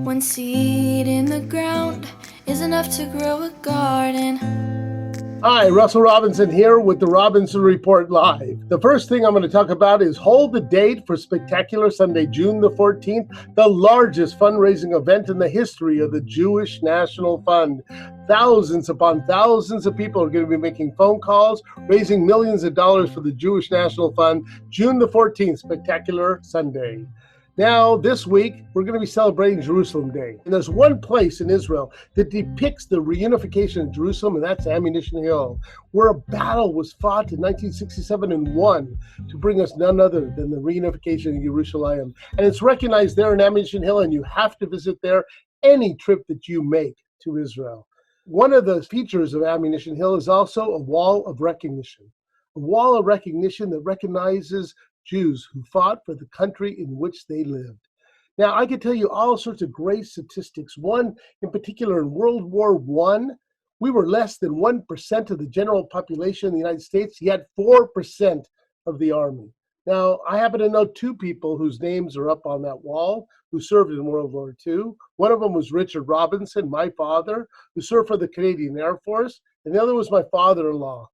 One seed in the ground is enough to grow a garden. Hi, Russell Robinson here with the Robinson Report Live. The first thing I'm going to talk about is hold the date for Spectacular Sunday, June the 14th, the largest fundraising event in the history of the Jewish National Fund. Thousands upon thousands of people are going to be making phone calls, raising millions of dollars for the Jewish National Fund, June the 14th, Spectacular Sunday. Now, this week, we're going to be celebrating Jerusalem Day. And there's one place in Israel that depicts the reunification of Jerusalem, and that's Ammunition Hill, where a battle was fought in 1967 and won to bring us none other than the reunification of Yerushalayim. And it's recognized there in Ammunition Hill, and you have to visit there any trip that you make to Israel. One of the features of Ammunition Hill is also a wall of recognition. A wall of recognition that recognizes Jews who fought for the country in which they lived. Now, I could tell you all sorts of great statistics. One in particular, in World War I, we were less than 1% of the general population in the United States, yet 4% of the Army. Now, I happen to know two people whose names are up on that wall who served in World War II. One of them was Richard Robinson, my father, who served for the Canadian Air Force, and the other was my father-in-law,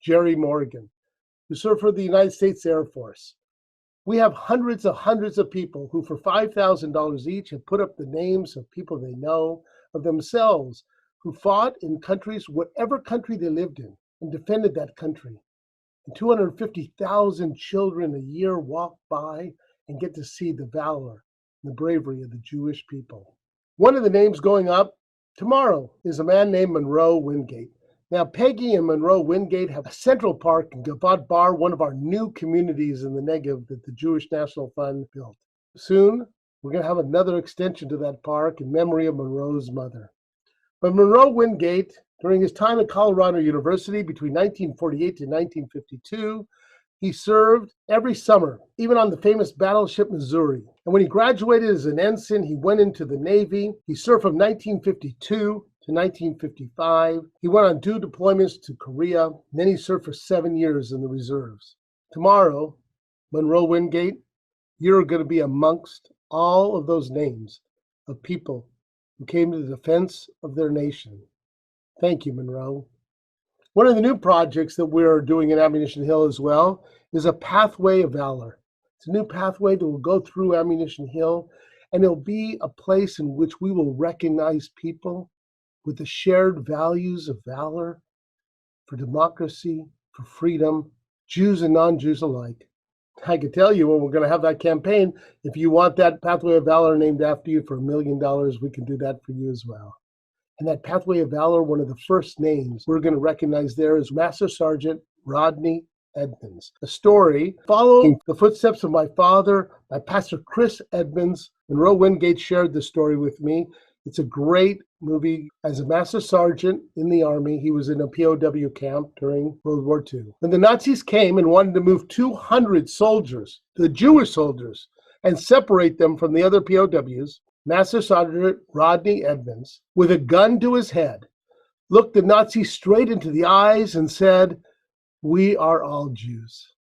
Jerry Morgan, who served for the United States Air Force. We have hundreds of people who for $5,000 each have put up the names of people they know, of themselves, who fought in countries, whatever country they lived in, and defended that country. And 250,000 children a year walk by and get to see the valor and the bravery of the Jewish people. One of the names going up tomorrow is a man named Monroe Wingate. Now, Peggy and Monroe Wingate have a central park in Gavad Bar, one of our new communities in the Negev that the Jewish National Fund built. Soon, we're going to have another extension to that park in memory of Monroe's mother. But Monroe Wingate, during his time at Colorado University between 1948 and 1952, he served every summer, even on the famous battleship Missouri. And when he graduated as an ensign, he went into the Navy. He served from 1952 to 1955. He went on 2 deployments to Korea, and then he served for 7 years in the reserves. Tomorrow, Monroe Wingate, you're going to be amongst all of those names of people who came to the defense of their nation. Thank you, Monroe. One of the new projects that we're doing in Ammunition Hill as well is a pathway of valor. It's a new pathway that will go through Ammunition Hill, and it'll be a place in which we will recognize people with the shared values of valor, for democracy, for freedom, Jews and non-Jews alike. I can tell you when we're going to have that campaign, if you want that Pathway of Valor named after you for $1 million, we can do that for you as well. And that Pathway of Valor, one of the first names we're going to recognize there is Master Sergeant Rodney Edmonds. The story following the footsteps of my father, by Pastor Chris Edmonds. Monroe Wingate shared the story with me. It's a great movie. As a Master Sergeant in the Army, he was in a POW camp during World War II. When the Nazis came and wanted to move 200 soldiers, the Jewish soldiers, and separate them from the other POWs, Master Sergeant Rodney Edmonds, with a gun to his head, looked the Nazis straight into the eyes and said, "We are all Jews.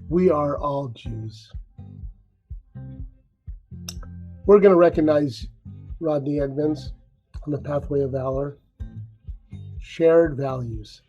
We are all Jews." We're going to recognize Rodney Edmonds on the Pathway of Valor. Shared values.